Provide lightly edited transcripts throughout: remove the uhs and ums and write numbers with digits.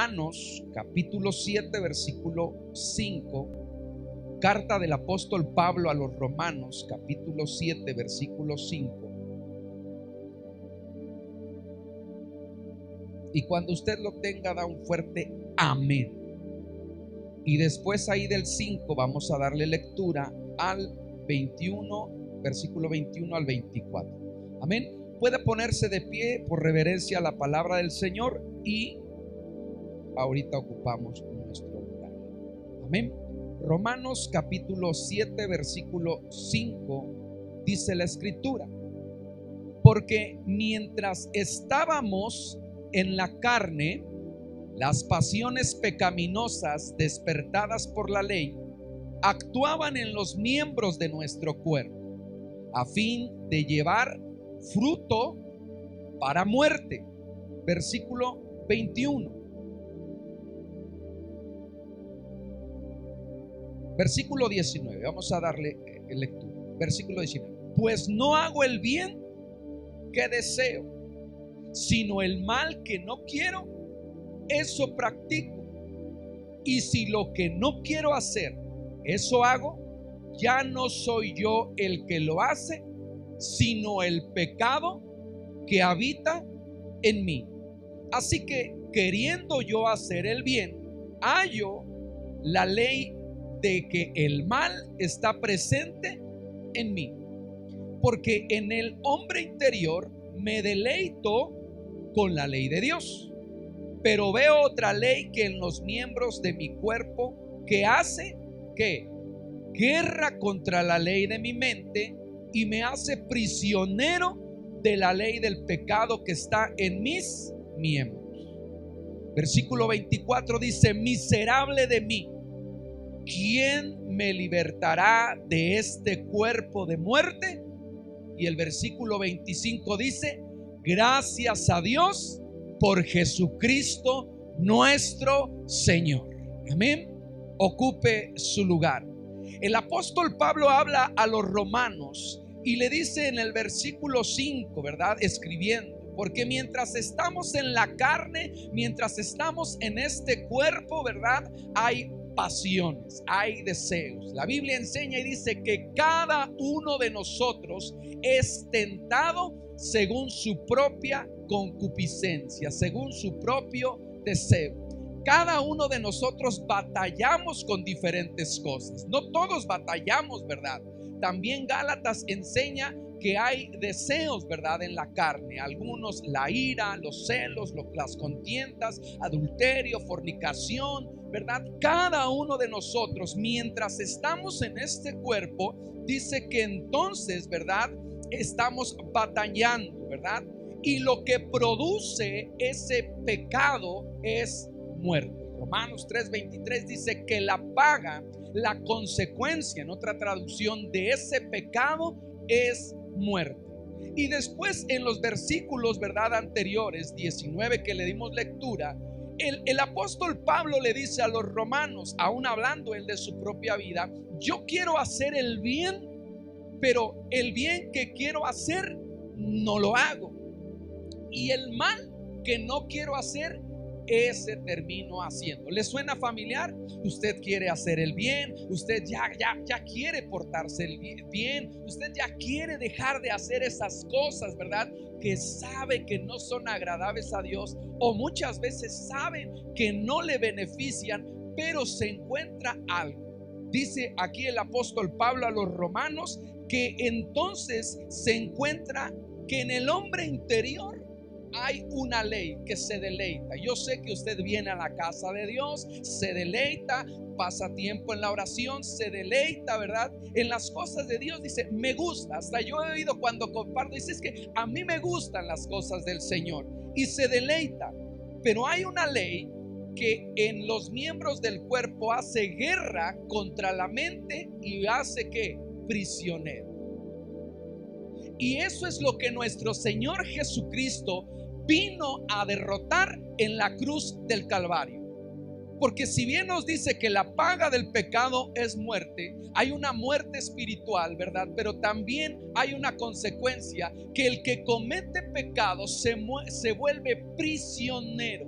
Romanos capítulo 7 versículo 5, carta del apóstol Pablo a los Romanos capítulo 7 versículo 5. Y cuando usted lo tenga, da un fuerte amén. Y después ahí del 5 vamos a darle lectura al 21, versículo 21 al 24. Amén. Puede ponerse de pie por reverencia a la palabra del Señor y ahorita ocupamos nuestro lugar. Amén. Romanos capítulo 7 versículo 5 dice la escritura: porque mientras estábamos en la carne, las pasiones pecaminosas despertadas por la ley actuaban en los miembros de nuestro cuerpo a fin de llevar fruto para muerte. Versículo 21. Versículo 19. Vamos a darle lectura. Versículo 19. Pues no hago el bien que deseo, sino el mal que no quiero, eso practico. Y si lo que no quiero hacer, eso hago, ya no soy yo el que lo hace, sino el pecado que habita en mí. Así que, queriendo yo hacer el bien, hallo la ley de que el mal está presente en mí. Porque en el hombre interior me deleito con la ley de Dios, pero veo otra ley que en los miembros de mi cuerpo, que hace que guerra contra la ley de mi mente y me hace prisionero de la ley del pecado que está en mis miembros. Versículo 24 dice: miserable de mí, ¿quién me libertará de este cuerpo de muerte? Y el versículo 25 dice: gracias a Dios por Jesucristo nuestro Señor. Amén. Ocupe su lugar. El apóstol Pablo habla a los romanos y le dice en el versículo 5, ¿verdad? Escribiendo: porque mientras estamos en la carne, mientras estamos en este cuerpo, ¿verdad? Hay pasiones, hay deseos. La Biblia enseña y dice que cada uno de nosotros es tentado según su propia concupiscencia, según su propio deseo. Cada uno de nosotros batallamos con diferentes cosas. No todos batallamos, ¿verdad? También Gálatas enseña que hay deseos, ¿verdad?, en la carne. Algunos la ira, los celos, las contiendas, adulterio, fornicación, ¿verdad? Cada uno de nosotros, mientras estamos en este cuerpo, dice que entonces, ¿verdad?, estamos batallando, ¿verdad? Y lo que produce ese pecado es muerte. Romanos 3:23 dice que la paga, la consecuencia, en otra traducción, de ese pecado es muerte. Y después en los versículos, ¿verdad?, anteriores, 19 que le dimos lectura, el apóstol Pablo le dice a los romanos, aún hablando él de su propia vida: yo quiero hacer el bien, pero el bien que quiero hacer no lo hago, y el mal que no quiero hacer, ese termino haciendo. ¿Le suena familiar? Usted quiere hacer el bien, usted ya quiere portarse el bien, usted ya quiere dejar de hacer esas cosas, ¿verdad?, que sabe que no son agradables a Dios, o muchas veces saben que no le benefician, pero se encuentra algo. Dice aquí el apóstol Pablo a los romanos que entonces se encuentra que en el hombre interior hay una ley que se deleita. Yo sé que usted viene a la casa de Dios, se deleita, pasa tiempo en la oración, se deleita, ¿verdad?, en las cosas de Dios. Dice: me gusta. Hasta yo he oído cuando comparto, dice: es que a mí me gustan las cosas del Señor, y se deleita. Pero hay una ley que en los miembros del cuerpo hace guerra contra la mente y hace que prisionero. Y eso es lo que nuestro Señor Jesucristo vino a derrotar en la cruz del Calvario. Porque si bien nos dice que la paga del pecado es muerte, hay una muerte espiritual, ¿verdad? Pero también hay una consecuencia, que el que comete pecado se vuelve prisionero.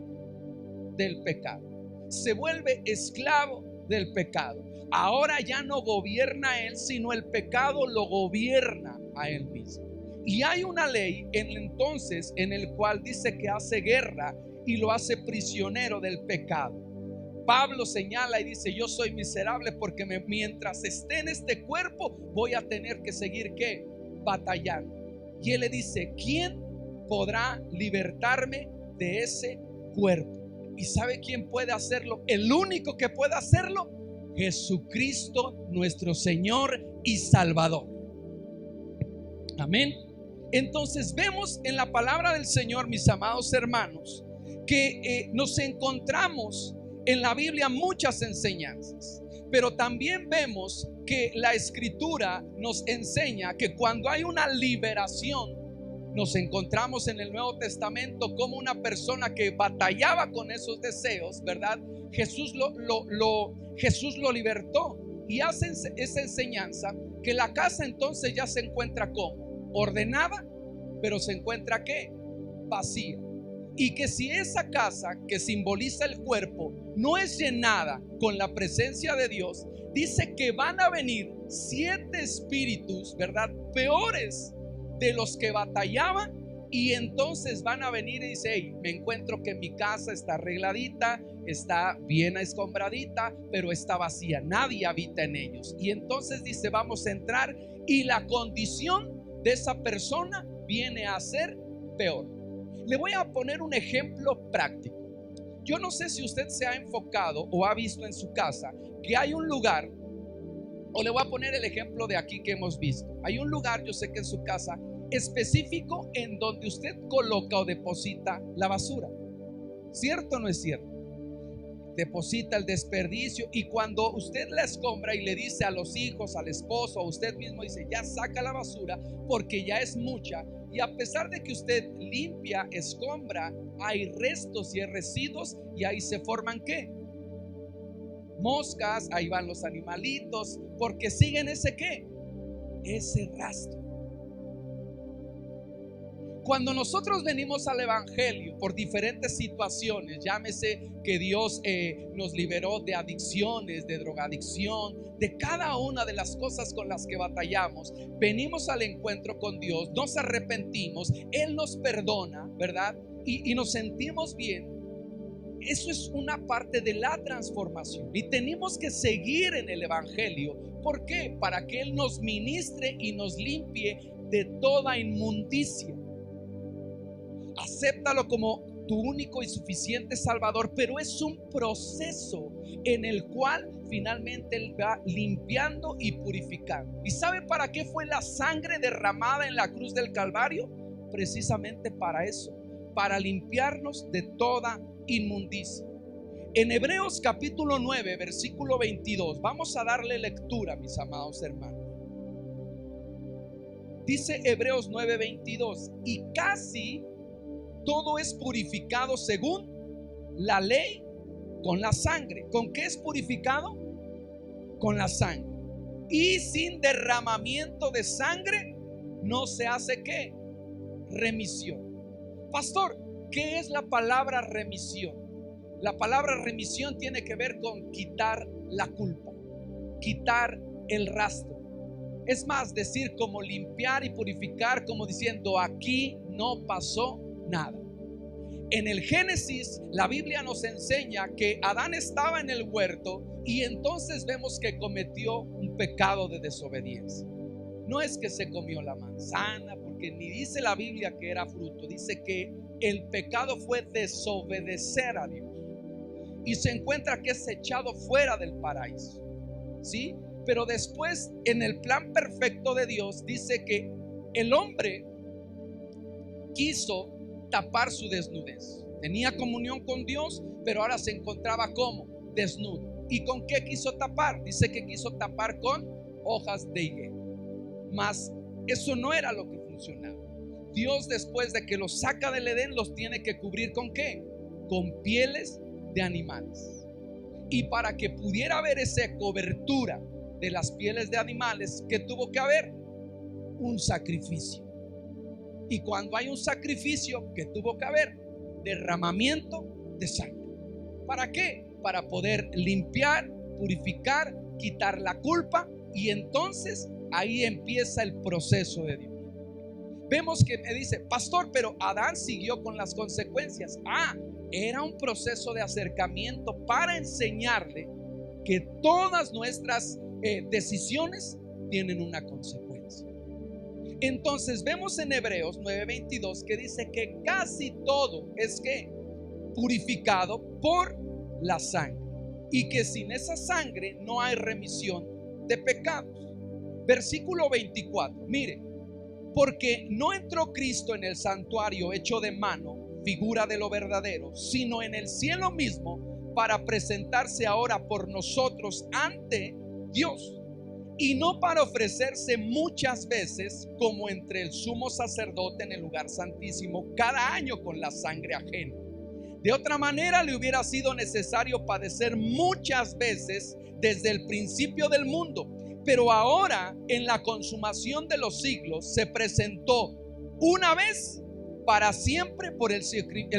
del pecado. Se vuelve esclavo del pecado. Ahora ya no gobierna él, sino el pecado lo gobierna a él mismo. Y hay una ley entonces en el cual dice que hace guerra y lo hace prisionero del pecado. Pablo señala y dice: yo soy miserable porque mientras esté en este cuerpo voy a tener que seguir ¿qué? Batallando. Y él le dice: ¿quién podrá libertarme de ese cuerpo? ¿Y sabe quién puede hacerlo? El único que puede hacerlo: Jesucristo, nuestro Señor y Salvador. Amén. Entonces vemos en la palabra del Señor, mis amados hermanos, que nos encontramos en la Biblia muchas enseñanzas, pero también vemos que la Escritura nos enseña que cuando hay una liberación, nos encontramos en el Nuevo Testamento como una persona que batallaba con esos deseos, ¿verdad? Jesús lo libertó, y hace esa enseñanza que la casa entonces ya se encuentra como ordenada, pero se encuentra ¿qué? Vacía. Y que si esa casa que simboliza el cuerpo no es llenada con la presencia de Dios, dice que van a venir 7 espíritus, ¿verdad? Peores de los que batallaban, y entonces van a venir y dice: hey, me encuentro que mi casa está arregladita, está bien escombradita, pero está vacía, nadie habita en ellos. Y entonces dice: vamos a entrar, y la condición de esa persona viene a ser peor. Le voy a poner un ejemplo práctico. Yo no sé si usted se ha enfocado o ha visto en su casa que hay un lugar, o le voy a poner el ejemplo de aquí que hemos visto. Hay un lugar, yo sé que en su casa, específico en donde usted coloca o deposita la basura. ¿Cierto o no es cierto? Deposita el desperdicio, y cuando usted la escombra y le dice a los hijos, al esposo, a usted mismo, dice: ya saca la basura porque ya es mucha. Y a pesar de que usted limpia, escombra, hay restos y hay residuos, y ahí se forman ¿qué? Moscas, ahí van los animalitos, porque siguen ese ¿qué? Ese rastro. Cuando nosotros venimos al evangelio por diferentes situaciones, llámese que Dios nos liberó de adicciones, de drogadicción, de cada una de las cosas con las que batallamos, venimos al encuentro con Dios, nos arrepentimos, Él nos perdona, ¿verdad? Y nos sentimos bien. Eso es una parte de la transformación, y tenemos que seguir en el evangelio. ¿Por qué? Para que Él nos ministre y nos limpie de toda inmundicia. Acéptalo como tu único y suficiente Salvador, pero es un proceso en el cual finalmente Él va limpiando y purificando. ¿Y sabe para qué fue la sangre derramada en la cruz del Calvario? Precisamente para eso, para limpiarnos de toda inmundicia. En Hebreos capítulo 9, versículo 22, vamos a darle lectura, mis amados hermanos. Dice Hebreos 9, 22: y casi todo es purificado según la ley con la sangre. ¿Con qué es purificado? Con la sangre. Y sin derramamiento de sangre no se hace ¿qué? Remisión. Pastor, ¿qué es la palabra remisión? La palabra remisión tiene que ver con quitar la culpa, quitar el rastro. Es más, decir como limpiar y purificar, como diciendo: aquí no pasó nada. En el Génesis, la Biblia nos enseña que Adán estaba en el huerto, y entonces vemos que cometió un pecado de desobediencia. No es que se comió la manzana, porque ni dice la Biblia que era fruto. Dice que el pecado fue desobedecer a Dios, y se encuentra que es echado fuera del paraíso, ¿sí? Pero después, en el plan perfecto de Dios, dice que el hombre quiso tapar su desnudez. Tenía comunión con Dios, pero ahora se encontraba como desnudo. ¿Y con qué quiso tapar? Dice que quiso tapar con hojas de higuera. Mas eso no era lo que funcionaba. Dios, después de que los saca del Edén, los tiene que cubrir ¿con qué? Con pieles de animales. Y para que pudiera haber esa cobertura de las pieles de animales, ¿qué tuvo que haber? Un sacrificio. Y cuando hay un sacrificio, ¿qué tuvo que haber? Derramamiento de sangre. ¿Para qué? Para poder limpiar, purificar, quitar la culpa, y entonces ahí empieza el proceso de Dios. Vemos que me dice, pastor, pero Adán siguió con las consecuencias. Era un proceso de acercamiento para enseñarle que todas nuestras decisiones tienen una consecuencia. Entonces vemos en Hebreos 9:22 que dice que casi todo es que purificado por la sangre, y que sin esa sangre no hay remisión de pecados. Versículo 24, mire, porque no entró Cristo en el santuario hecho de mano, figura de lo verdadero, sino en el cielo mismo, para presentarse ahora por nosotros ante Dios, y no para ofrecerse muchas veces como entre el sumo sacerdote en el lugar santísimo cada año con la sangre ajena. De otra manera le hubiera sido necesario padecer muchas veces desde el principio del mundo, pero ahora en la consumación de los siglos se presentó una vez para siempre por el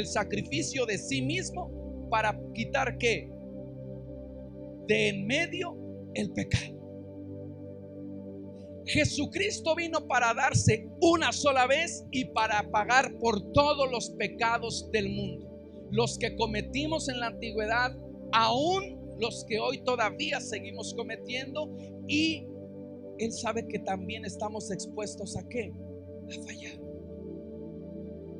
sacrificio de sí mismo, para quitar ¿qué? De en medio el pecado. Jesucristo vino para darse una sola vez y para pagar por todos los pecados del mundo, los que cometimos en la antigüedad, aún los que hoy todavía seguimos cometiendo, y Él sabe que también estamos expuestos ¿a qué? A fallar.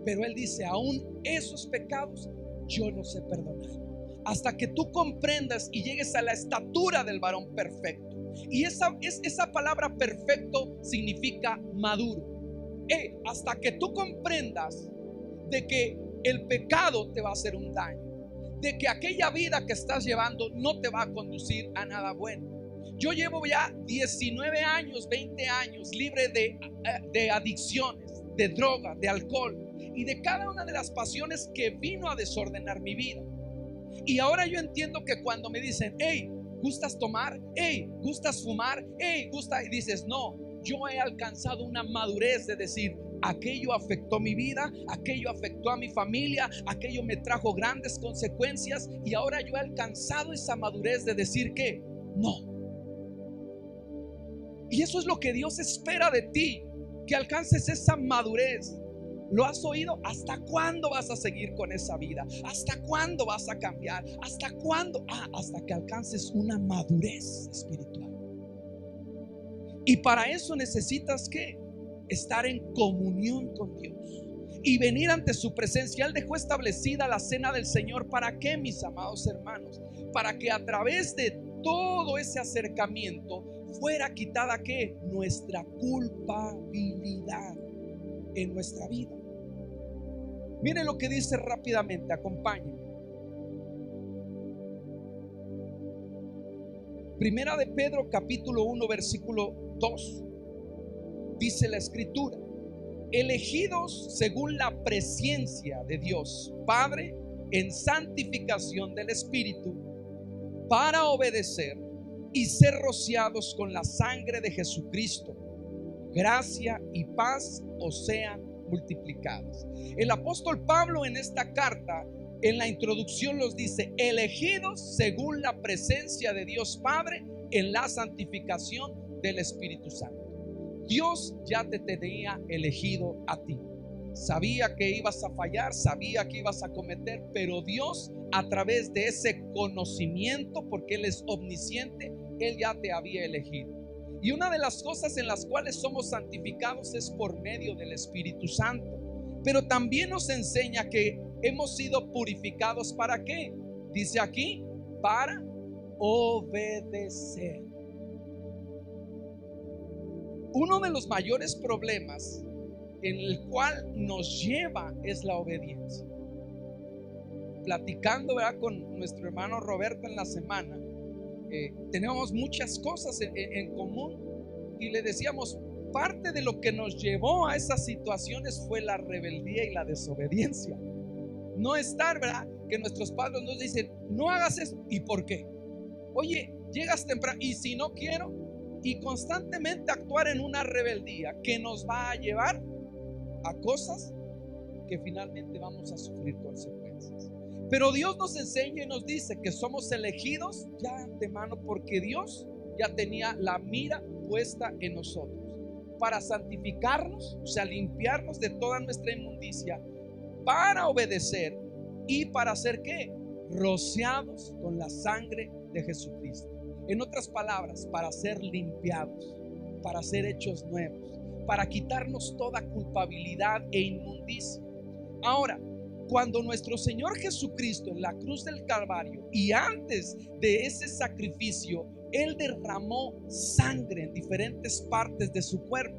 Pero Él dice, aún esos pecados yo los he perdonado, hasta que tú comprendas y llegues a la estatura del varón perfecto. Y esa palabra perfecto significa maduro. Hasta que tú comprendas de que el pecado te va a hacer un daño, de que aquella vida que estás llevando no te va a conducir a nada bueno. Yo llevo ya 19 años, 20 años libre de adicciones, de droga, de alcohol y de cada una de las pasiones que vino a desordenar mi vida. Y ahora yo entiendo que cuando me dicen, hey, ¿gustas tomar? Hey, ¿gustas fumar? Hey, ¿gusta? Y dices, no, yo he alcanzado una madurez de decir, aquello afectó mi vida, aquello afectó a mi familia, aquello me trajo grandes consecuencias, y ahora yo he alcanzado esa madurez de decir que no. Y eso es lo que Dios espera de ti, que alcances esa madurez. ¿Lo has oído? ¿Hasta cuándo vas a seguir con esa vida? ¿Hasta cuándo vas a cambiar? ¿Hasta cuándo? Hasta que alcances una madurez espiritual. Y para eso necesitas ¿qué? Estar en comunión con Dios y venir ante su presencia. Él dejó establecida la cena del Señor. ¿Para qué, mis amados hermanos? Para que a través de todo ese acercamiento fuera quitada ¿qué? Nuestra culpabilidad en nuestra vida. Mire lo que dice rápidamente, acompáñenme. Primera de Pedro capítulo 1 versículo 2. Dice la escritura: elegidos según la presciencia de Dios Padre en santificación del Espíritu, para obedecer y ser rociados con la sangre de Jesucristo, gracia y paz os sean multiplicadas. El apóstol Pablo en esta carta, en la introducción, los dice: elegidos según la presencia de Dios Padre en la santificación del Espíritu Santo. Dios ya te tenía elegido a ti. Sabía que ibas a fallar, sabía que ibas a cometer, pero Dios, a través de ese conocimiento, porque Él es omnisciente, Él ya te había elegido. Y una de las cosas en las cuales somos santificados es por medio del Espíritu Santo. Pero también nos enseña que hemos sido purificados ¿para qué? Dice aquí, para obedecer. Uno de los mayores problemas en el cual nos lleva es la obediencia. Platicando con nuestro hermano Roberto en la semana, tenemos muchas cosas en común, y le decíamos, parte de lo que nos llevó a esas situaciones fue la rebeldía y la desobediencia. No estar, ¿verdad? Que nuestros padres nos dicen, no hagas eso. ¿Y por qué? Oye, llegas temprano, y si no quiero, y constantemente actuar en una rebeldía que nos va a llevar a cosas que finalmente vamos a sufrir consecuencias. Pero Dios nos enseña y nos dice que somos elegidos ya de antemano, porque Dios ya tenía la mira puesta en nosotros para santificarnos, o sea, limpiarnos de toda nuestra inmundicia, para obedecer y para ser ¿qué? Rociados con la sangre de Jesucristo. En otras palabras, para ser limpiados, para ser hechos nuevos, para quitarnos toda culpabilidad e inmundicia. Ahora, cuando nuestro Señor Jesucristo en la cruz del Calvario y antes de ese sacrificio, Él derramó sangre en diferentes partes de su cuerpo.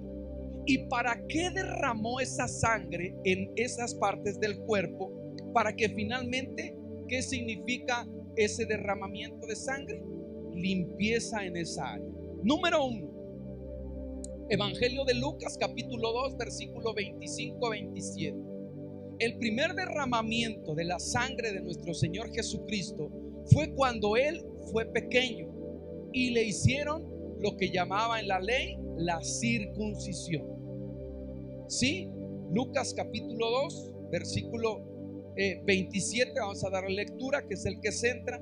¿Y para qué derramó esa sangre en esas partes del cuerpo? Para que finalmente, ¿qué significa ese derramamiento de sangre? Limpieza en esa área. Número 1, Evangelio de Lucas capítulo 2 versículo 25-27. El primer derramamiento de la sangre de nuestro Señor Jesucristo fue cuando Él fue pequeño y le hicieron lo que llamaba en la ley la circuncisión. Sí, Lucas capítulo 2 versículo 27, vamos a dar lectura, que es el que centra.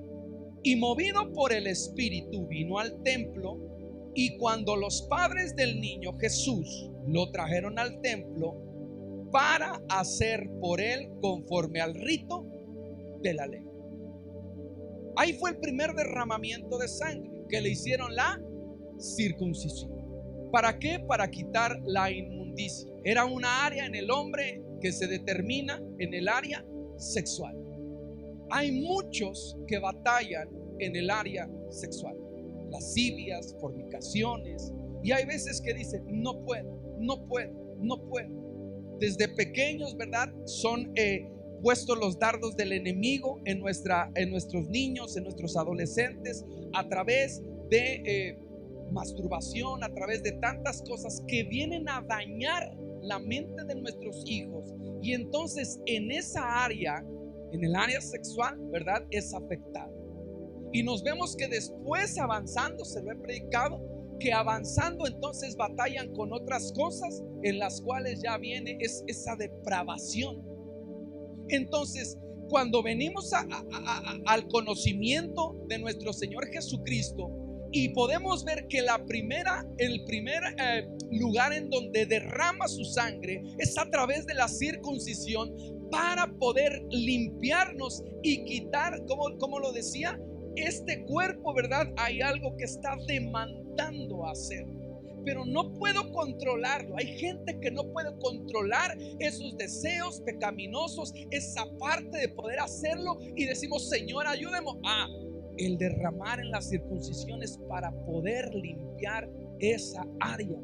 Y movido por el Espíritu vino al templo, y cuando los padres del niño Jesús lo trajeron al templo para hacer por él conforme al rito de la ley. Ahí fue el primer derramamiento de sangre, que le hicieron la circuncisión. ¿Para qué? Para quitar la inmundicia. Era una área en el hombre que se determina en el área sexual. Hay muchos que batallan en el área sexual, lascivias, fornicaciones, y hay veces que dicen no puedo. Desde pequeños, ¿verdad? Son puestos los dardos del enemigo en nuestros niños, en nuestros adolescentes, a través de masturbación, a través de tantas cosas que vienen a dañar la mente de nuestros hijos. Y entonces en esa área, en el área sexual, ¿verdad? Es afectada. Y nos vemos que después avanzando, se lo he predicado, que avanzando entonces batallan con otras cosas en las cuales ya viene esa depravación. Entonces, cuando venimos al conocimiento de nuestro Señor Jesucristo, y podemos ver que el primer lugar en donde derrama su sangre es a través de la circuncisión, para poder limpiarnos y quitar, como lo decía, este cuerpo, ¿verdad? Hay algo que está demandando hacer, pero no puedo controlarlo. Hay gente que no puede controlar esos deseos pecaminosos, esa parte de poder hacerlo, y decimos, Señor, ayúdame. El derramar en las circuncisiones para poder limpiar esa área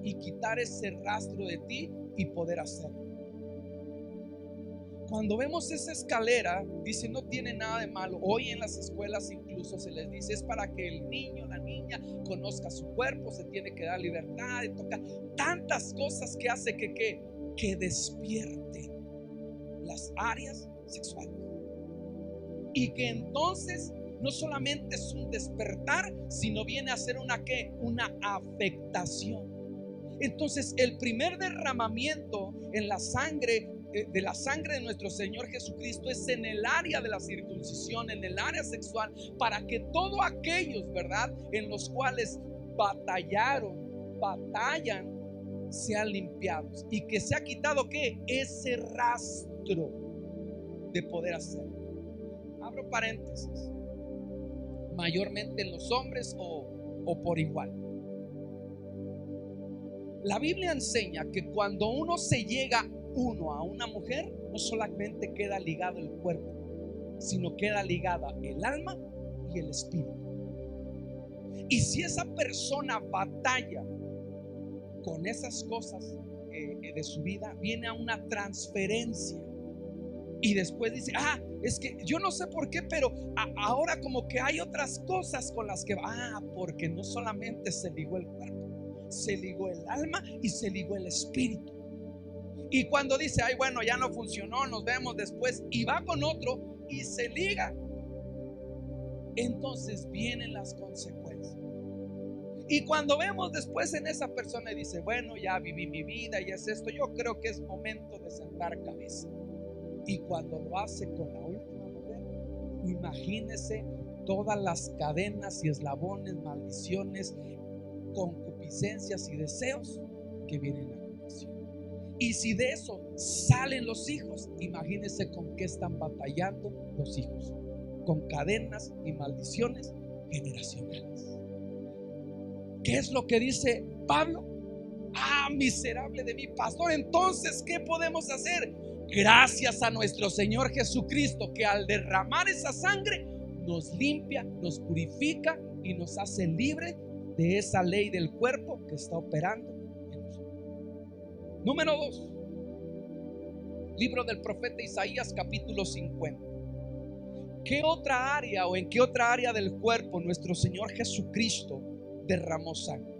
y quitar ese rastro de ti y poder hacerlo. Cuando vemos esa escalera, dice, no tiene nada de malo. Hoy en las escuelas incluso se les dice, es para que el niño, la niña conozca su cuerpo, se tiene que dar libertad de tocar tantas cosas que hace que despierte las áreas sexuales. Y que entonces no solamente es un despertar, sino viene a ser una afectación. Entonces el primer derramamiento en la sangre, de la sangre de nuestro Señor Jesucristo, es en el área de la circuncisión, en el área sexual, para que todos aquellos, ¿verdad?, en los cuales batallan, sean limpiados, y que se ha quitado ¿qué? Ese rastro de poder hacerlo. Abro paréntesis. Mayormente en los hombres o por igual. La Biblia enseña que cuando uno se llega a una mujer, no solamente queda ligado el cuerpo, sino queda ligada el alma y el espíritu. Y si esa persona batalla con esas cosas de su vida, viene a una transferencia. Y después dice, es que yo no sé por qué, pero ahora como que hay otras cosas con las que porque no solamente se ligó el cuerpo, se ligó el alma y se ligó el espíritu. Y cuando dice, bueno, ya no funcionó, nos vemos después, y va con otro y se liga, entonces vienen las consecuencias. Y cuando vemos después en esa persona y dice, bueno, ya viví mi vida y es esto, yo creo que es momento de sentar cabeza. Y cuando lo hace con la última mujer, Imagínese todas las cadenas y eslabones, maldiciones, concupiscencias y deseos que vienen a conexión. Y si de eso salen los hijos, imagínese con qué están batallando los hijos, con cadenas y maldiciones generacionales. ¿Qué es lo que dice Pablo? Ah, miserable de mí, pastor. Entonces, ¿qué podemos hacer? Gracias a nuestro Señor Jesucristo, que al derramar esa sangre nos limpia, nos purifica y nos hace libre de esa ley del cuerpo que está operando en nosotros. Número 2, libro del profeta Isaías, capítulo 50. ¿Qué otra área o en qué otra área del cuerpo nuestro Señor Jesucristo derramó sangre?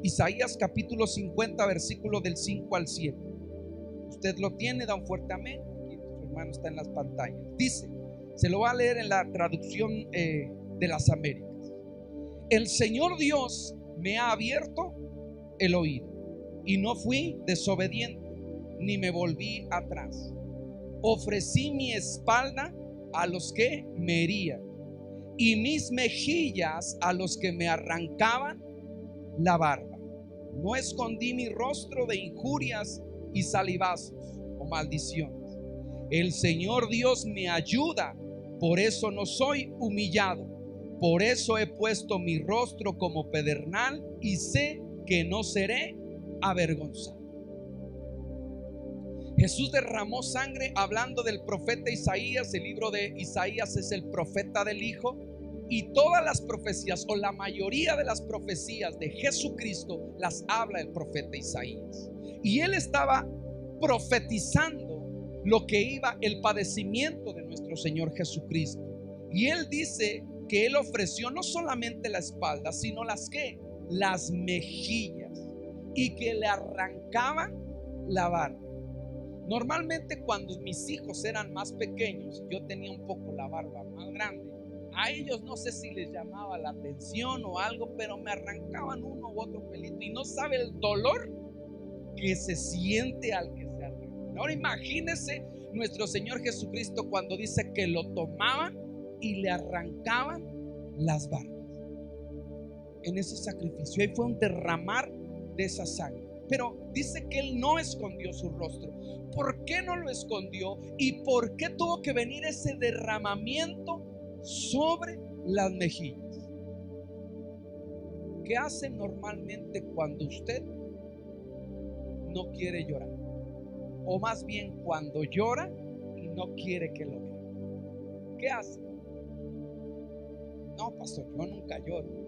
Isaías capítulo 50, versículo del 5 al 7. Usted lo tiene, da un fuerte amén. Aquí nuestro hermano está en las pantallas. Dice, se lo va a leer en la traducción de las Américas. El Señor Dios me ha abierto el oído y no fui desobediente ni me volví atrás. Ofrecí mi espalda a los que me herían y mis mejillas a los que me arrancaban la barba. No escondí mi rostro de injurias y salivazos o maldiciones. El Señor Dios me ayuda, por eso no soy humillado. Por eso he puesto mi rostro como pedernal y sé que no seré avergonzado. Jesús derramó sangre hablando del profeta Isaías. El libro de Isaías es el profeta del Hijo. Y todas las profecías o la mayoría de las profecías de Jesucristo las habla el profeta Isaías. Y él estaba profetizando lo que iba, el padecimiento de nuestro Señor Jesucristo. Y él dice que él ofreció no solamente la espalda, sino las mejillas, y que le arrancaban la barba. Normalmente cuando mis hijos eran más pequeños, yo tenía un poco la barba más grande. A ellos no sé si les llamaba la atención o algo, pero me arrancaban uno u otro pelito y no sabe el dolor que se siente al que se arranca. Ahora imagínese nuestro Señor Jesucristo cuando dice que lo tomaban y le arrancaban las barbas en ese sacrificio. Ahí fue un derramar de esa sangre. Pero dice que él no escondió su rostro. ¿Por qué no lo escondió? ¿Y por qué tuvo que venir ese derramamiento sobre las mejillas? ¿Qué hace normalmente cuando usted no quiere llorar? O más bien cuando llora y no quiere que lo vea. ¿Qué hace? No, pastor, yo nunca lloro.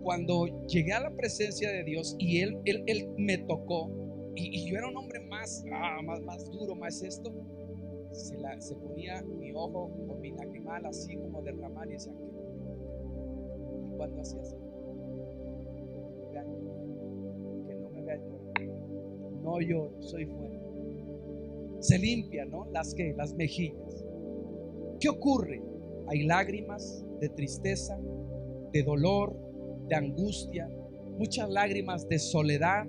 Cuando llegué a la presencia de Dios y él me tocó y yo era un hombre más duro, más esto, se ponía mi ojo o mi lagrimal así como derramar y decía y cuando hacía así, que no me vea llorar, no lloro, soy fuerte. Se limpia, ¿no? Las mejillas. ¿Qué ocurre? Hay lágrimas de tristeza, de dolor, de angustia, muchas lágrimas de soledad,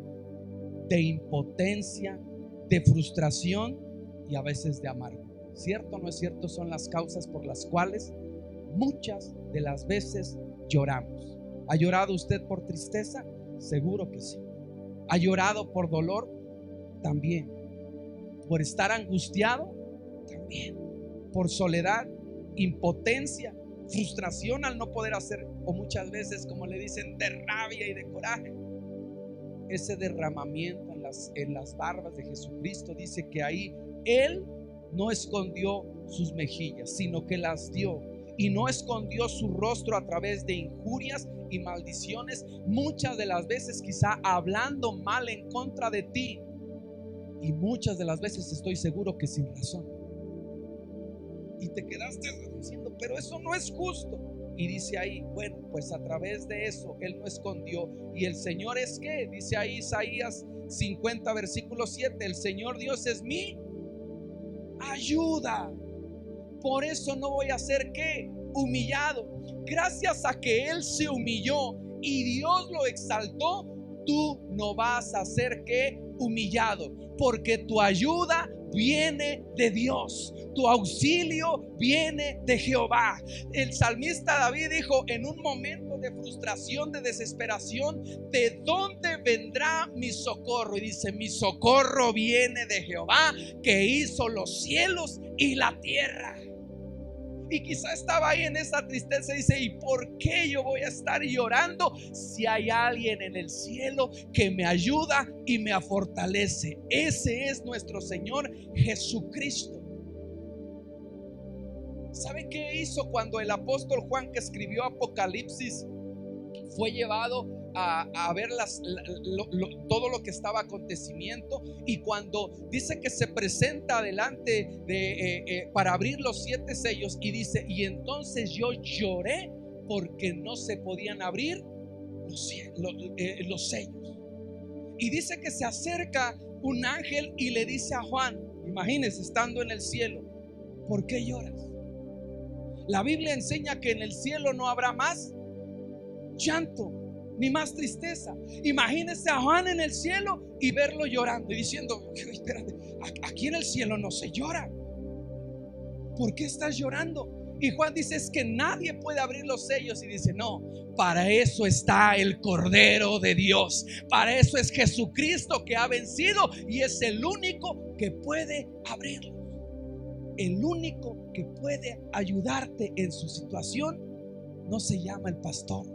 de impotencia, de frustración y a veces de amargura. ¿Cierto o no es cierto? Son las causas por las cuales muchas de las veces lloramos. ¿Ha llorado usted por tristeza? Seguro que sí. ¿Ha llorado por dolor? También. ¿Por estar angustiado? También. ¿Por soledad, impotencia, frustración al no poder hacer, o muchas veces, como le dicen, de rabia y de coraje? Ese derramamiento en las barbas de Jesucristo dice que ahí él no escondió sus mejillas, sino que las dio, y no escondió su rostro a través de injurias y maldiciones, muchas de las veces quizá hablando mal en contra de ti, y muchas de las veces estoy seguro que sin razón. Y te quedaste diciendo, pero eso no es justo. Y dice ahí, bueno, pues a través de eso él no escondió. Y el Señor es que, dice ahí Isaías 50 versículo 7, el Señor Dios es mi ayuda. Por eso no voy a ser humillado. Gracias a que él se humilló y Dios lo exaltó, tú no vas a ser humillado, porque tu ayuda viene de Dios, tu auxilio viene de Jehová. El salmista David dijo en un momento de frustración, de desesperación: ¿de dónde vendrá mi socorro? Y dice: mi socorro viene de Jehová, que hizo los cielos y la tierra. Y quizá estaba ahí en esa tristeza y dice: ¿y por qué yo voy a estar llorando si hay alguien en el cielo que me ayuda y me fortalece? Ese es nuestro Señor Jesucristo. ¿Sabe qué hizo cuando el apóstol Juan, que escribió Apocalipsis, fue llevado a ver todo lo que estaba acontecimiento? Y cuando dice que se presenta delante para abrir los 7 sellos, y dice: y entonces yo lloré porque no se podían abrir los sellos. Y dice que se acerca un ángel y le dice a Juan, imagínese estando en el cielo: ¿por qué lloras? La Biblia enseña que en el cielo no habrá más llanto ni más tristeza. Imagínese a Juan en el cielo y verlo llorando y diciendo: espérate, aquí en el cielo no se llora. ¿Por qué estás llorando? Y Juan dice: es que nadie puede abrir los sellos. Y dice: no, para eso está el Cordero de Dios. Para eso es Jesucristo, que ha vencido y es el único que puede abrirlos. El único que puede ayudarte en su situación no se llama el pastor,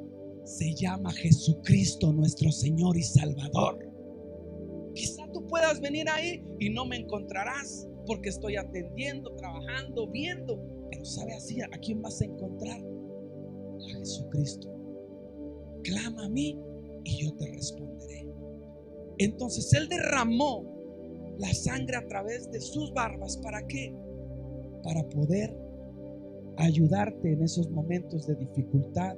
se llama Jesucristo, nuestro Señor y Salvador. Quizá tú puedas venir ahí y no me encontrarás, porque estoy atendiendo, trabajando, viendo. Pero ¿sabe así a quién vas a encontrar? A Jesucristo. Clama a mí y yo te responderé. Entonces Él derramó la sangre a través de sus barbas. ¿Para qué? Para poder ayudarte en esos momentos de dificultad,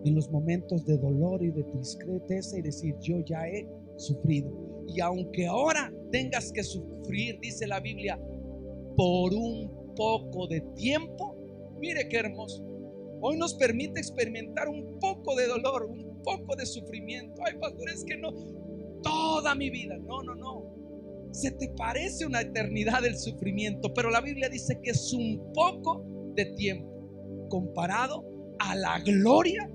en los momentos de dolor y de tristeza, y decir: yo ya he sufrido. Y aunque ahora tengas que sufrir, dice la Biblia, por un poco de tiempo, mire qué hermoso. Hoy nos permite experimentar un poco de dolor, un poco de sufrimiento. Ay, pastor, es que no, toda mi vida. No. Se te parece una eternidad el sufrimiento, pero la Biblia dice que es un poco de tiempo comparado a la gloria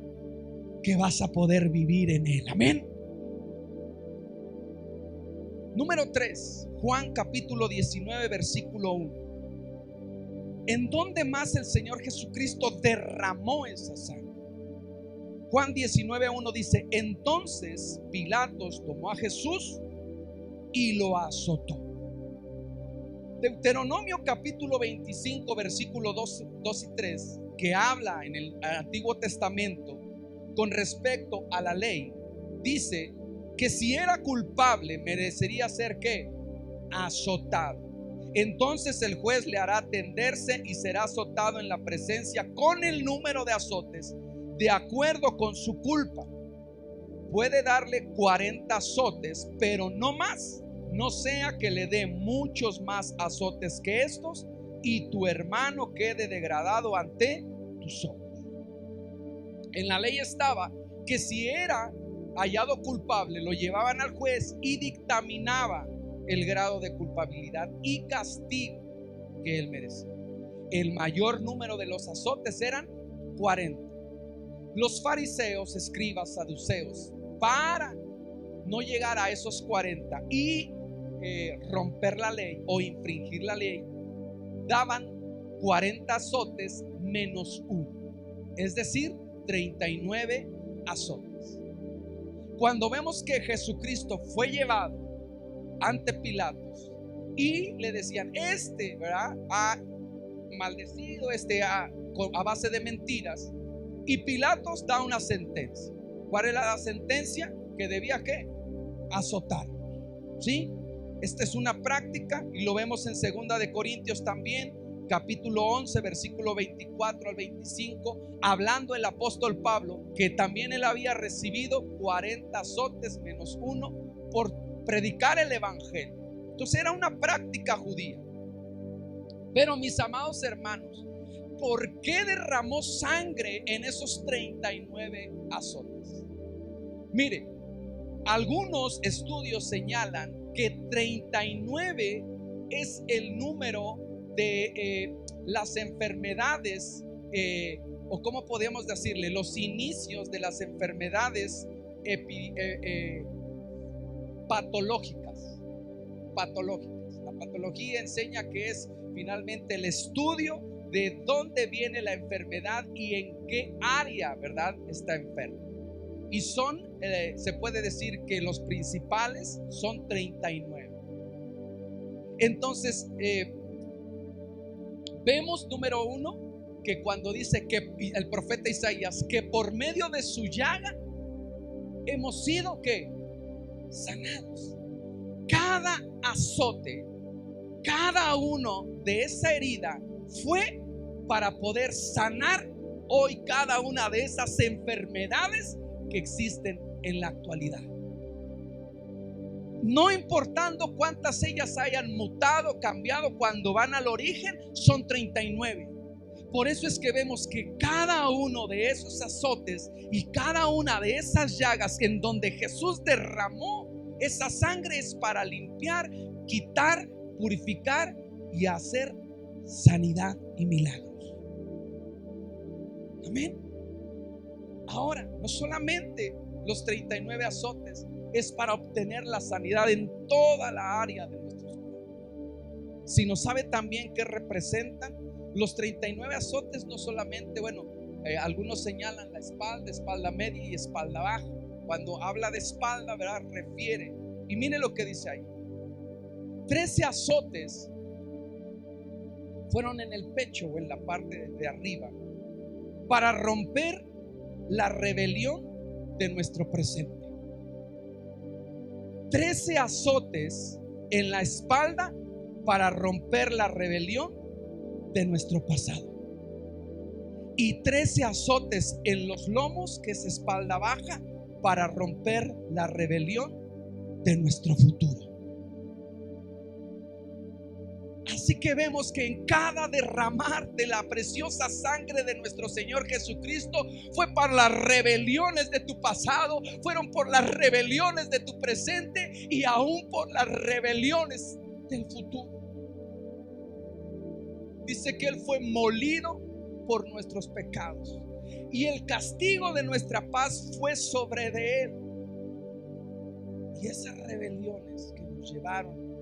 que vas a poder vivir en Él. Amén. Número 3, Juan capítulo 19, versículo 1. ¿En dónde más el Señor Jesucristo derramó esa sangre? Juan 19:1 dice: entonces Pilatos tomó a Jesús y lo azotó. Deuteronomio capítulo 25, versículo 2 y 3, que habla en el Antiguo Testamento con respecto a la ley, dice que si era culpable merecería ser ¿qué? Azotado. Entonces el juez le hará tenderse y será azotado en la presencia con el número de azotes de acuerdo con su culpa. Puede darle 40 azotes, pero no más, no sea que le dé muchos más azotes que estos y tu hermano quede degradado ante tus ojos. En la ley estaba que si era hallado culpable, lo llevaban al juez y dictaminaba el grado de culpabilidad y castigo que él merecía. El mayor número de los azotes eran 40. Los fariseos, escribas, saduceos, para no llegar a esos 40 y romper la ley o infringir la ley, daban 40 azotes menos 1, es decir, 39 azotes. Cuando vemos que Jesucristo fue llevado ante Pilatos y le decían: ¿verdad? Ha maldecido, a base de mentiras, y Pilatos da una sentencia. ¿Cuál era la sentencia? Que debía ¿qué? Azotar. ¿Sí? Esta es una práctica y lo vemos en 2 de Corintios también, capítulo 11, versículo 24 al 25, hablando el apóstol Pablo que también él había recibido 40 azotes menos 1 por predicar el evangelio. Entonces era una práctica judía. Pero mis amados hermanos, ¿por qué derramó sangre en esos 39 azotes? Mire, algunos estudios señalan que 39 es el número de las enfermedades, o como podemos decirle, los inicios de las enfermedades patológicas. La patología enseña que es finalmente el estudio de dónde viene la enfermedad y en qué área, ¿verdad?, está enfermo. Y son, se puede decir que los principales son 39. Entonces, vemos, número uno, que cuando dice que el profeta Isaías, que por medio de su llaga hemos sido que sanados. Cada azote, cada uno de esa herida fue para poder sanar hoy cada una de esas enfermedades que existen en la actualidad. No importando cuántas ellas hayan mutado, cambiado, cuando van al origen, son 39. Por eso es que vemos que cada uno de esos azotes y cada una de esas llagas en donde Jesús derramó esa sangre es para limpiar, quitar, purificar y hacer sanidad y milagros. Amén. Ahora, no solamente los 39 azotes es para obtener la sanidad en toda la área de nuestros cuerpos, sino sabe también que representan los 39 azotes. No solamente, algunos señalan la espalda, espalda media y espalda baja. Cuando habla de espalda, ¿verdad?, refiere, y mire lo que dice ahí: 13 azotes fueron en el pecho o en la parte de arriba para romper la rebelión de nuestro presente. 13 azotes en la espalda para romper la rebelión de nuestro pasado. Y 13 azotes en los lomos, que es espalda baja, para romper la rebelión de nuestro futuro. Así que vemos que en cada derramar de la preciosa sangre de nuestro Señor Jesucristo fue para las rebeliones de tu pasado, fueron por las rebeliones de tu presente y aún por las rebeliones del futuro. Dice que Él fue molido por nuestros pecados y el castigo de nuestra paz fue sobre de Él. Y esas rebeliones que nos llevaron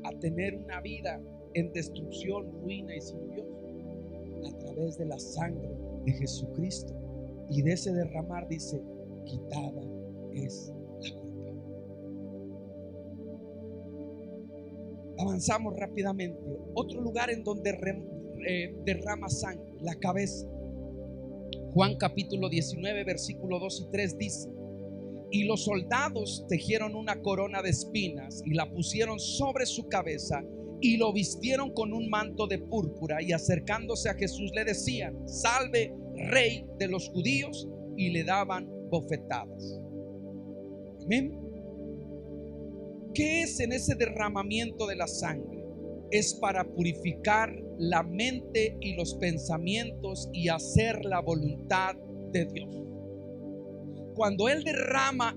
a tener una vida en destrucción, ruina y sin Dios, a través de la sangre de Jesucristo y de ese derramar, dice, quitada es la culpa. Avanzamos rápidamente. Otro lugar en donde derrama sangre, la cabeza. Juan capítulo 19 versículo 2 y 3 dice: y los soldados tejieron una corona de espinas y la pusieron sobre su cabeza y lo vistieron con un manto de púrpura, y acercándose a Jesús le decían: salve, Rey de los judíos, y le daban bofetadas. Amén. ¿Qué es en ese derramamiento de la sangre? Es para purificar la mente y los pensamientos y hacer la voluntad de Dios. Cuando Él derrama,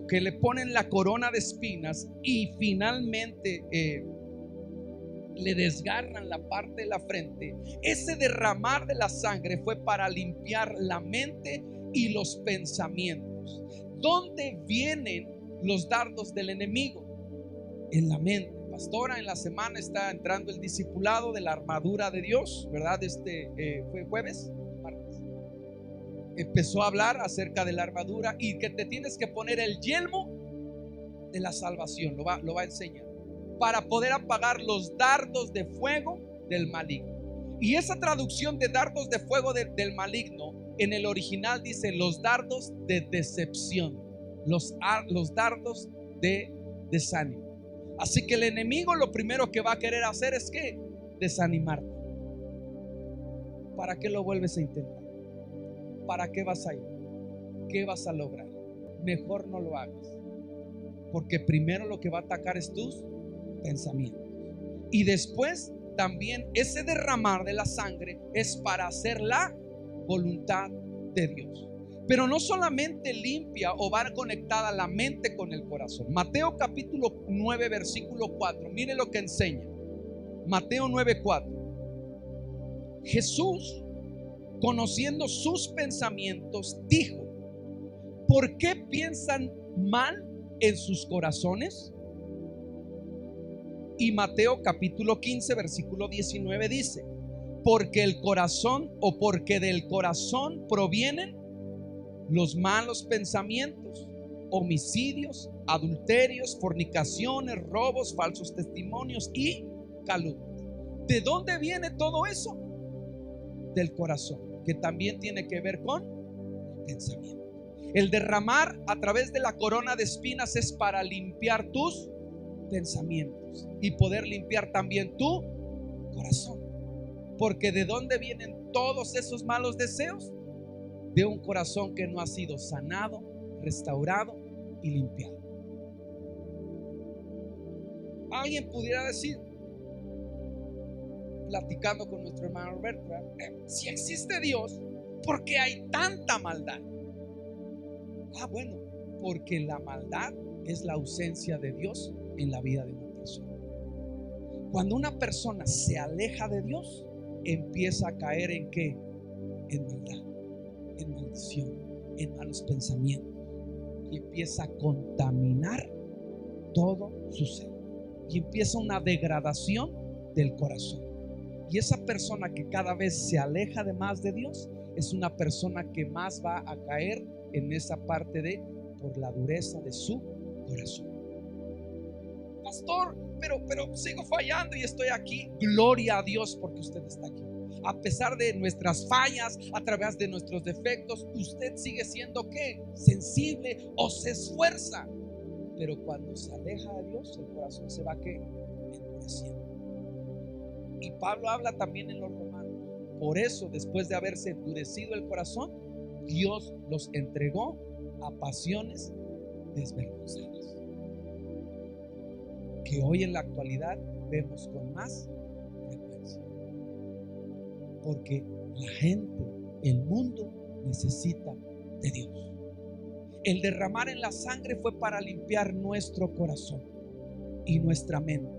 que le ponen la corona de espinas y finalmente le desgarran la parte de la frente, ese derramar de la sangre fue para limpiar la mente y los pensamientos. ¿Dónde vienen los dardos del enemigo? En la mente. Pastora, en la semana está entrando el discipulado de la armadura de Dios, ¿verdad? Fue jueves, martes. Empezó a hablar acerca de la armadura y que te tienes que poner el yelmo de la salvación. Lo va a enseñar para poder apagar los dardos de fuego del maligno. Y esa traducción de dardos de fuego del maligno en el original dice los dardos de decepción, los dardos de desánimo. Así que el enemigo lo primero que va a querer hacer es que desanimarte. ¿Para qué lo vuelves a intentar? ¿Para qué vas a ir? ¿Qué vas a lograr? Mejor no lo hagas, porque primero lo que va a atacar es tus pensamientos. Y después también ese derramar de la sangre es para hacer la voluntad de Dios. Pero no solamente limpia o va conectada la mente con el corazón. Mateo capítulo 9 versículo 4. Mire lo que enseña. Mateo 9:4. Jesús, conociendo sus pensamientos, dijo: ¿por qué piensan mal en sus corazones? Y Mateo capítulo 15 versículo 19 dice: porque el corazón o porque del corazón provienen los malos pensamientos, homicidios, adulterios, fornicaciones, robos, falsos testimonios y calumnias. ¿De dónde viene todo eso? Del corazón, que también tiene que ver con pensamiento. El derramar a través de la corona de espinas es para limpiar tus pensamientos y poder limpiar también tu corazón. Porque ¿de dónde vienen todos esos malos deseos? De un corazón que no ha sido sanado, restaurado y limpiado. Alguien pudiera decir, platicando con nuestro hermano Roberto, si existe Dios, ¿por qué hay tanta maldad? Bueno, porque la maldad es la ausencia de Dios en la vida de una persona. Cuando una persona se aleja de Dios, empieza a caer ¿en qué? En maldad, en maldición, en malos pensamientos, y empieza a contaminar todo su ser, y empieza una degradación del corazón. Y esa persona que cada vez se aleja de más de Dios es una persona que más va a caer en esa parte de por la dureza de su corazón. Pastor, pero sigo fallando y estoy aquí. Gloria a Dios porque usted está aquí. A pesar de nuestras fallas, a través de nuestros defectos, usted sigue siendo ¿qué? Sensible o se esfuerza. Pero cuando se aleja de Dios, el corazón se va ¿qué? Endureciendo. Y Pablo habla también en los Romanos. Por eso, después de haberse endurecido el corazón, Dios los entregó a pasiones desvergonzadas, que hoy en la actualidad vemos con más frecuencia. Porque la gente, el mundo necesita de Dios. El derramar en la sangre fue para limpiar nuestro corazón y nuestra mente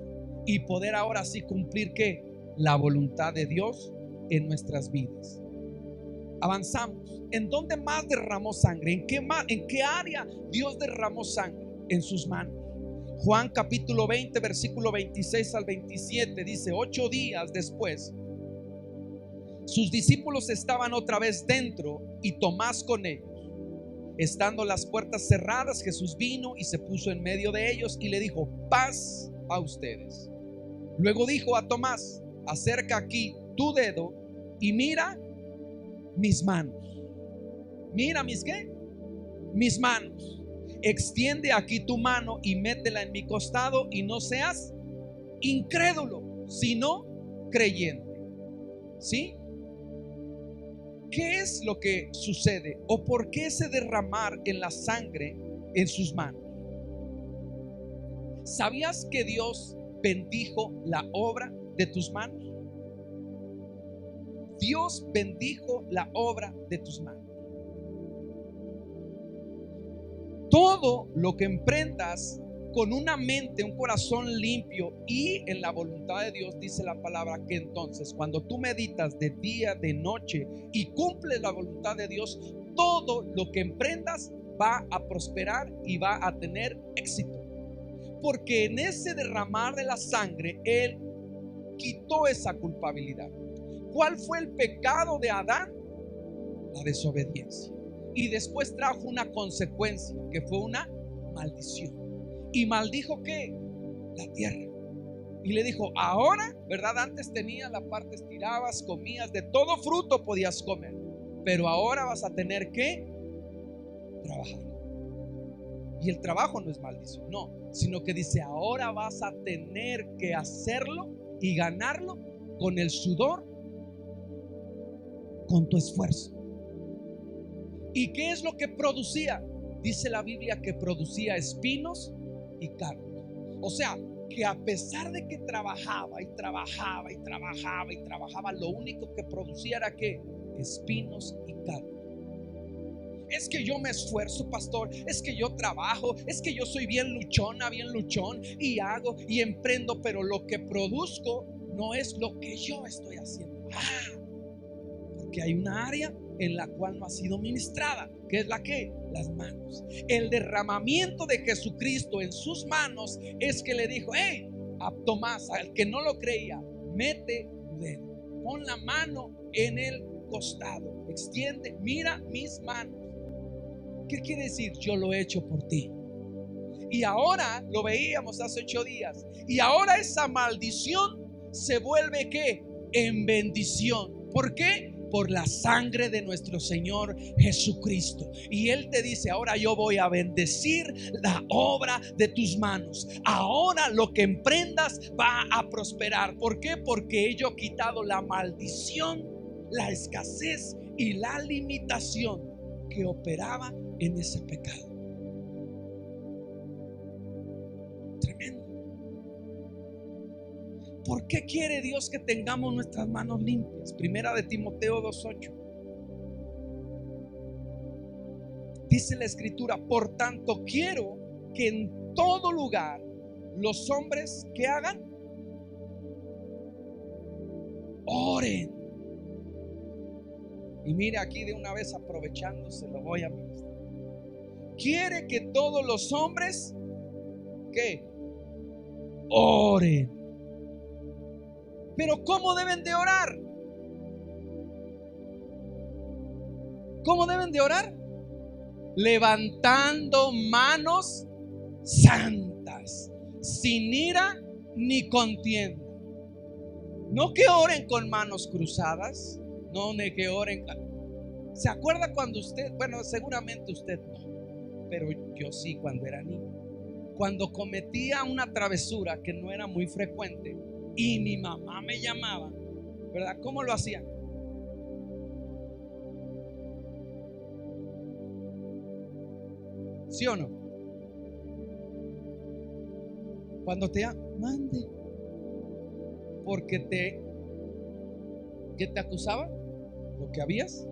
y poder ahora sí cumplir ¿qué? La voluntad de Dios en nuestras vidas. Avanzamos. ¿En dónde más derramó sangre? ¿En qué área Dios derramó sangre? En sus manos. Juan capítulo 20 versículo 26 al 27 dice: 8 días después, sus discípulos estaban otra vez dentro y Tomás con ellos. Estando las puertas cerradas, Jesús vino y se puso en medio de ellos y le dijo: paz a ustedes. Luego dijo a Tomás: acerca aquí tu dedo y mira mis manos. Mira mis ¿qué? Mis manos. Extiende aquí tu mano y métela en mi costado y no seas incrédulo, sino creyente. ¿Sí? ¿Qué es lo que sucede? ¿O por qué ese derramar en la sangre en sus manos? ¿Sabías que Dios bendijo la obra de tus manos? Dios bendijo la obra de tus manos. Todo lo que emprendas con una mente, un corazón limpio y en la voluntad de Dios, dice la palabra que entonces cuando tú meditas de día, de noche y cumples la voluntad de Dios, todo lo que emprendas va a prosperar y va a tener éxito. Porque en ese derramar de la sangre, Él quitó esa culpabilidad. ¿Cuál fue el pecado de Adán? La desobediencia. Y después trajo una consecuencia que fue una maldición. Y maldijo ¿qué? La tierra. Y le dijo: ahora, ¿verdad? Antes tenías la parte, estirabas, comías, de todo fruto podías comer, pero ahora vas a tener que trabajar. Y el trabajo no es maldición, no, sino que dice: ahora vas a tener que hacerlo y ganarlo con el sudor, con tu esfuerzo. ¿Y qué es lo que producía? Dice la Biblia que producía espinos y cardos. O sea, que a pesar de que trabajaba y trabajaba y trabajaba y trabajaba, lo único que producía era ¿qué? Espinos y cardos. Es que yo me esfuerzo, pastor. Es que yo trabajo. Es que yo soy bien luchona, bien luchón. Y hago y emprendo. Pero lo que produzco no es lo que yo estoy haciendo. Porque hay una área en la cual no ha sido ministrada. ¿Qué es la que? Las manos. El derramamiento de Jesucristo en sus manos es que le dijo: hey, a Tomás, al que no lo creía, mete tu dedo. Pon la mano en el costado. Extiende, mira mis manos. ¿Qué quiere decir? Yo lo he hecho por ti. Y ahora lo veíamos hace 8 días. Y ahora esa maldición se vuelve ¿qué? En bendición. ¿Por qué? Por la sangre de nuestro Señor Jesucristo. Y Él te dice: ahora yo voy a bendecir la obra de tus manos. Ahora lo que emprendas va a prosperar. ¿Por qué? Porque yo he quitado la maldición, la escasez y la limitación que operaba en ese pecado. Tremendo. ¿Por qué quiere Dios que tengamos nuestras manos limpias? Primera de Timoteo 2:8. Dice la escritura: por tanto quiero que en todo lugar los hombres que hagan, oren. Y mire, aquí de una vez aprovechándose lo voy a ministrar. Quiere que todos los hombres que oren. Pero ¿cómo deben de orar? ¿Cómo deben de orar? Levantando manos santas, sin ira ni contienda. No que oren con manos cruzadas, no ni que oren. ¿Se acuerda cuando usted, bueno, seguramente usted no, pero yo sí cuando era niño, cuando cometía una travesura que no era muy frecuente y mi mamá me llamaba, ¿verdad? ¿Cómo lo hacían? ¿Sí o no? Cuando te mande, porque ¿qué te acusaba? Lo que habías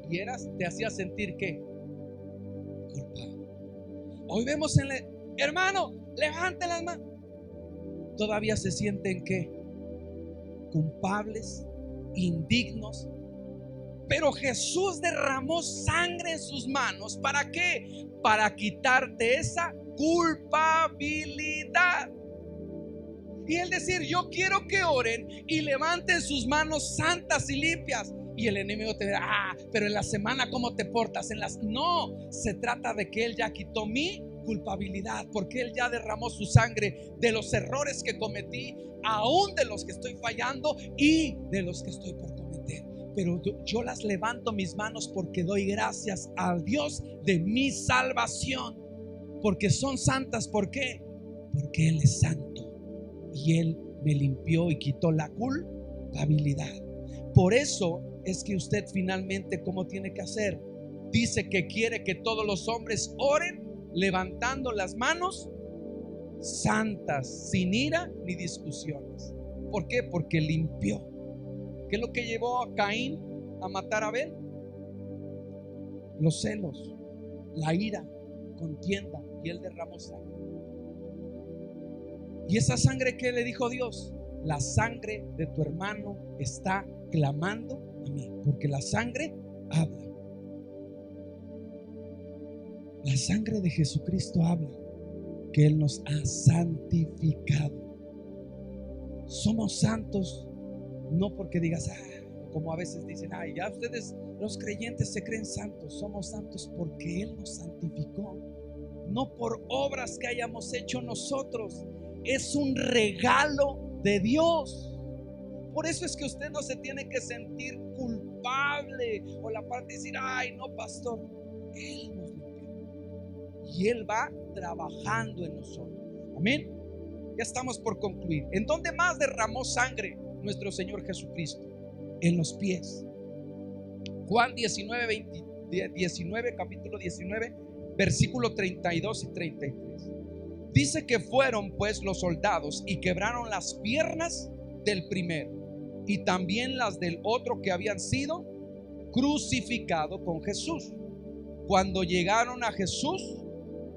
y te hacía sentir ¿qué? Culpable. Hoy vemos hermano, levante las manos. Todavía se sienten ¿qué? Culpables, indignos. Pero Jesús derramó sangre en sus manos. ¿Para qué? Para quitarte esa culpabilidad. Y él decir: yo quiero que oren y levanten sus manos santas y limpias. Y el enemigo te dirá: pero en la semana ¿cómo te portas? No, se trata de que él ya quitó mi culpabilidad, porque él ya derramó su sangre de los errores que cometí, aún de los que estoy fallando y de los que estoy por cometer. Pero yo las levanto mis manos porque doy gracias a Dios de mi salvación, porque son santas. ¿Por qué? Porque Él es santo y Él me limpió y quitó la culpabilidad. Por eso es que usted finalmente, ¿cómo tiene que hacer? Dice que quiere que todos los hombres oren levantando las manos santas, sin ira ni discusiones. ¿Por qué? Porque limpió. ¿Qué es lo que llevó a Caín a matar a Abel? Los celos, la ira, contienda, y él derramó sangre. Y esa sangre, ¿qué le dijo Dios? La sangre de tu hermano está clamando a mí, porque la sangre habla. La sangre de Jesucristo habla que Él nos ha santificado. Somos santos no porque digas, como a veces dicen, ya ustedes los creyentes se creen santos. Somos santos porque Él nos santificó, no por obras que hayamos hecho nosotros. Es un regalo de Dios. Por eso es que usted no se tiene que sentir culpable o la parte de decir, no, pastor, Él nos limpió y Él va trabajando en nosotros. Amén. Ya estamos por concluir. ¿En dónde más derramó sangre nuestro Señor Jesucristo? En los pies. Juan 19, capítulo 19, versículo 32 y 33. Dice que fueron pues los soldados y quebraron las piernas del primero y también las del otro que habían sido crucificado con Jesús. Cuando llegaron a Jesús,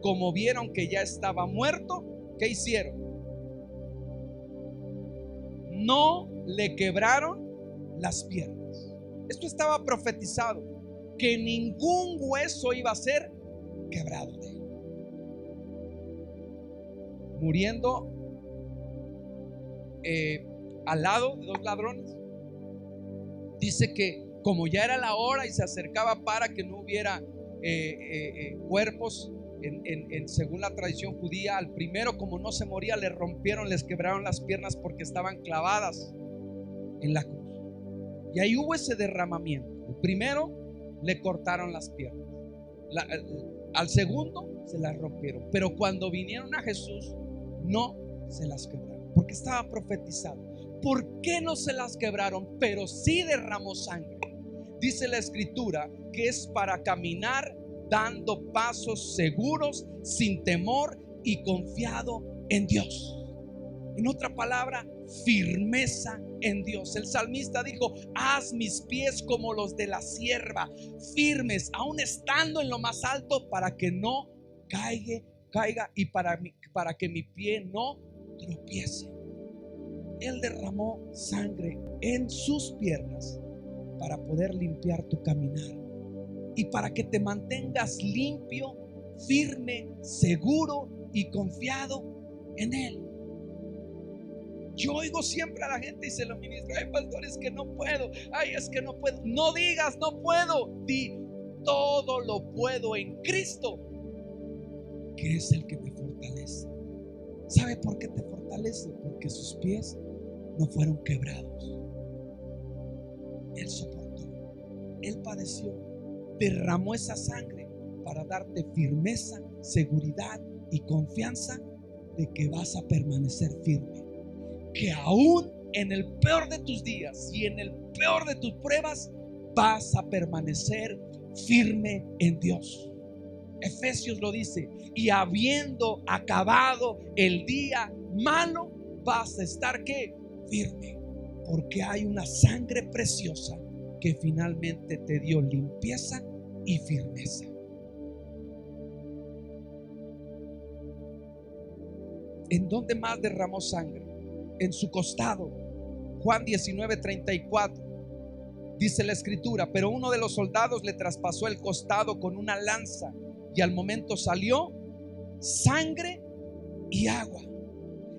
como vieron que ya estaba muerto, ¿qué hicieron? No le quebraron las piernas. Esto estaba profetizado, que ningún hueso iba a ser quebrado de él. Muriendo al lado de dos ladrones. Dice que como ya era la hora y se acercaba para que no hubiera cuerpos, según la tradición judía, al primero, como no se moría, le rompieron, les quebraron las piernas porque estaban clavadas en la cruz. Y ahí hubo ese derramamiento. El primero le cortaron las piernas, al segundo se las rompieron, pero cuando vinieron a Jesús no se las quebraron, porque estaba profetizado. ¿Por qué no se las quebraron? Pero sí derramó sangre. Dice la escritura que es para caminar dando pasos seguros, sin temor y confiado en Dios. En otra palabra, firmeza en Dios. El salmista dijo: haz mis pies como los de la sierva, firmes, aún estando en lo más alto, para que no caiga y para que mi pie no tropiece. Él derramó sangre en sus piernas para poder limpiar tu caminar y para que te mantengas limpio, firme, seguro y confiado en Él. Yo oigo siempre a la gente y se lo ministro: ay, pastor, es que no puedo, ay, es que no puedo. No digas no puedo, di todo lo puedo en Cristo, que es el que me fortalece. ¿Sabe por qué te fortalece? Porque sus pies no fueron quebrados. Él soportó, Él padeció, derramó esa sangre para darte firmeza, seguridad y confianza de que vas a permanecer firme, que aún en el peor de tus días y en el peor de tus pruebas vas a permanecer firme en Dios. Efesios lo dice: y habiendo acabado el día malo, vas a estar ¿qué? Firme, porque hay una sangre preciosa que finalmente te dio limpieza y firmeza. ¿En dónde más derramó sangre? En su costado. Juan 19:34 dice la escritura: pero uno de los soldados le traspasó el costado con una lanza, y al momento salió sangre y agua.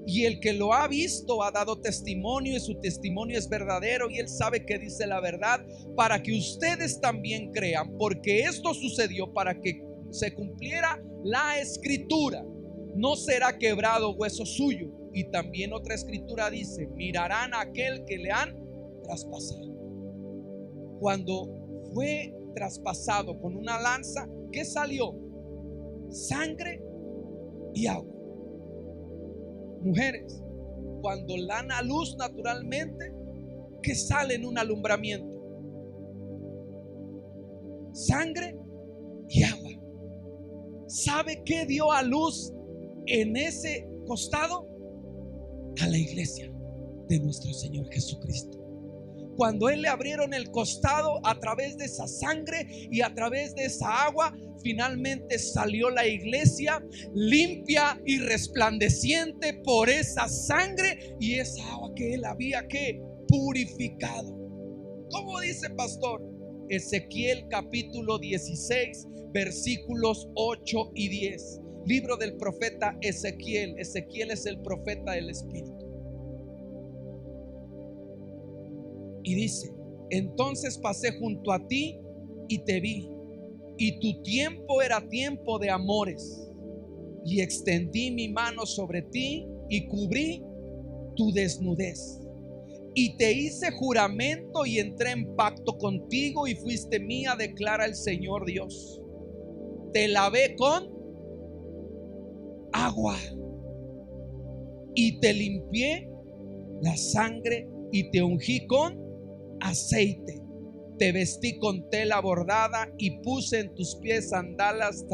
Y el que lo ha visto ha dado testimonio, y su testimonio es verdadero, y él sabe que dice la verdad, para que ustedes también crean, porque esto sucedió para que se cumpliera la escritura: no será quebrado hueso suyo. Y también otra escritura dice: mirarán a aquel que le han traspasado. Cuando fue traspasado con una lanza, ¿qué salió? Sangre y agua. Mujeres, cuando dan a luz naturalmente, ¿qué sale en un alumbramiento? Sangre y agua. ¿Sabe qué dio a luz en ese costado? A la iglesia de nuestro Señor Jesucristo. Cuando Él le abrieron el costado, a través de esa sangre y a través de esa agua, finalmente salió la iglesia limpia y resplandeciente por esa sangre y esa agua que Él había purificado. ¿Cómo dice, pastor? Ezequiel capítulo 16 versículos 8 y 10. Libro del profeta Ezequiel. Ezequiel es el profeta del Espíritu. Y dice: entonces pasé junto a ti y te vi, y tu tiempo era tiempo de amores, y extendí mi mano sobre ti y cubrí tu desnudez, y te hice juramento y entré en pacto contigo, y fuiste mía, declara el Señor Dios. Te lavé con agua y te limpié la sangre y te ungí con aceite. Te vestí con tela bordada y puse en tus pies sandalias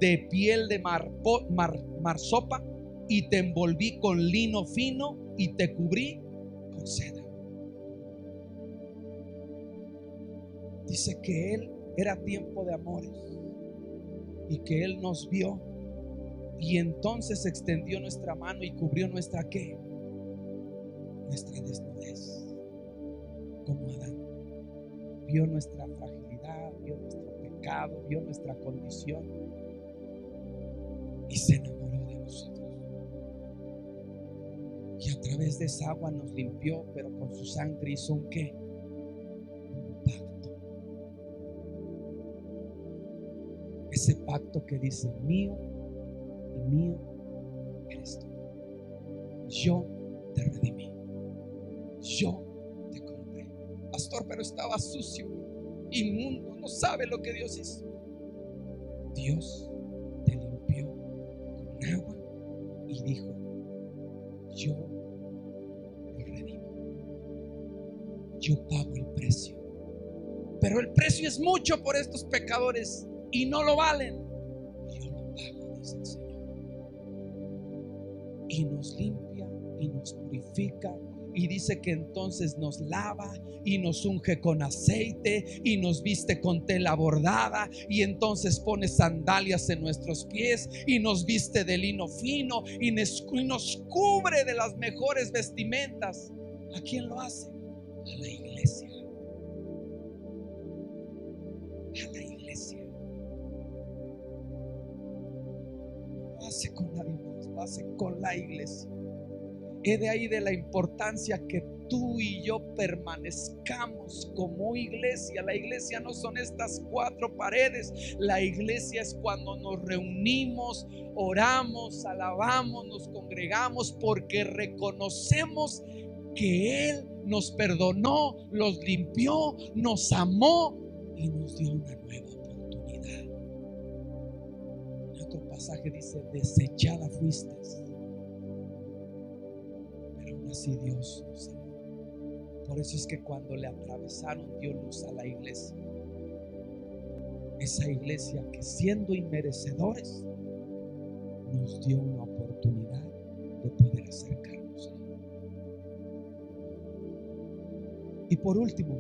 de piel de marsopa, y te envolví con lino fino y te cubrí con seda. Dice que Él era tiempo de amores y que Él nos vio y entonces extendió nuestra mano y cubrió nuestra ¿qué? Nuestra desnudez, como Adán. Vio nuestra fragilidad, vio nuestro pecado, vio nuestra condición y se enamoró de nosotros. Y a través de esa agua nos limpió, pero con su sangre hizo un ¿qué? Un pacto. Ese pacto que dice: mío y mío eres tú. Yo te redimí. Yo te compré. Pastor, pero estaba sucio, inmundo, no sabe lo que Dios hizo. Dios te limpió con agua y dijo: yo lo redimo. Yo pago el precio. Pero el precio es mucho por estos pecadores y no lo valen. Yo lo pago, dice el Señor. Y nos limpia y nos purifica. Y dice que entonces nos lava y nos unge con aceite y nos viste con tela bordada, y entonces pone sandalias en nuestros pies y nos viste de lino fino y nos cubre de las mejores vestimentas. ¿A quién lo hace? A la iglesia. A la iglesia. No lo hace con nadie más, lo hace con la iglesia. Es de ahí de la importancia que tú y yo permanezcamos como iglesia. La iglesia no son estas cuatro paredes. La iglesia es cuando nos reunimos, oramos, alabamos, nos congregamos, porque reconocemos que Él nos perdonó, los limpió, nos amó y nos dio una nueva oportunidad. En otro pasaje dice: desechada fuiste, así Dios nos amó. Por eso es que cuando le atravesaron, dio luz a la iglesia. Esa iglesia que, siendo inmerecedores, nos dio una oportunidad de poder acercarnos a Él. Y por último,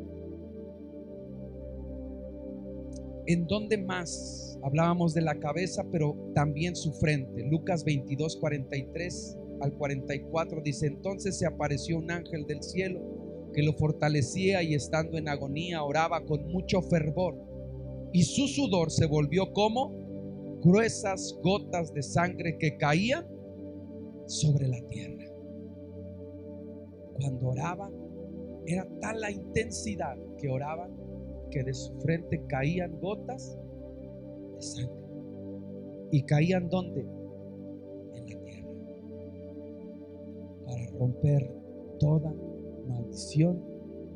¿en dónde más? Hablábamos de la cabeza, pero también su frente. Lucas 22, 43 al 44 dice: entonces se apareció un ángel del cielo que lo fortalecía, y estando en agonía oraba con mucho fervor, y su sudor se volvió como gruesas gotas de sangre que caían sobre la tierra. Cuando oraba, era tal la intensidad que oraba que de su frente caían gotas de sangre. ¿Y caían dónde? En la tierra. Para romper toda maldición,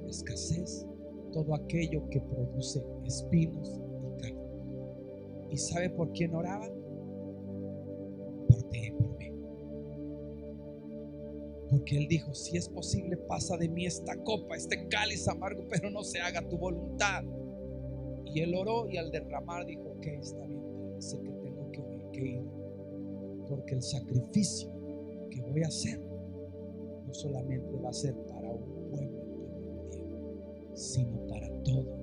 escasez, todo aquello que produce espinos y cardos. ¿Y sabe por quién oraba? Por ti y por mí. Porque Él dijo: si es posible, pasa de mí esta copa, este cáliz amargo, pero no se haga tu voluntad. Y Él oró, y al derramar dijo: ok, está bien, sé que tengo que ir, porque el sacrificio que voy a hacer no solamente va a ser para un pueblo judío, sino para todo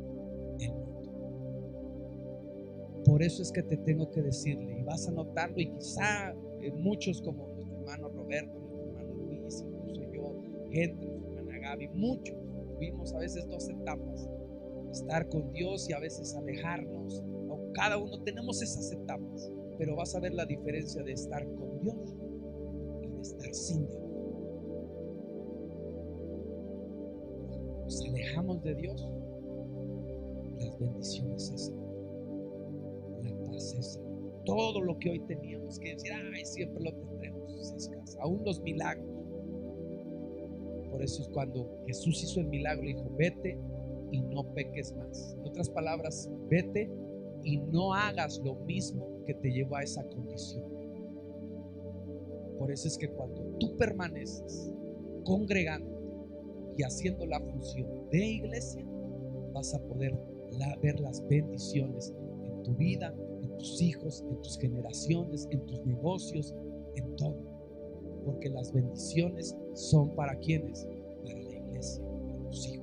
el mundo. Por eso es que te tengo que decirle, y vas anotando, y quizá muchos, como nuestro hermano Roberto, nuestro hermano Luis, incluso yo, gente, nuestra hermana Gaby, muchos tuvimos a veces dos etapas: estar con Dios y a veces alejarnos. Cada uno tenemos esas etapas, pero vas a ver la diferencia de estar con Dios y de estar sin Dios. Nos alejamos de Dios, las bendiciones cesan, la paz cesa, todo lo que hoy teníamos que decir, ay, siempre lo tendremos, se escasa, aún los milagros. Por eso es cuando Jesús hizo el milagro, le dijo: vete y no peques más. En otras palabras, vete y no hagas lo mismo que te llevó a esa condición. Por eso es que cuando tú permaneces congregándote y haciendo la función de iglesia, vas a poder ver las bendiciones en tu vida, en tus hijos, en tus generaciones, en tus negocios, en todo. Porque las bendiciones son para quienes, para la iglesia, para tus hijos.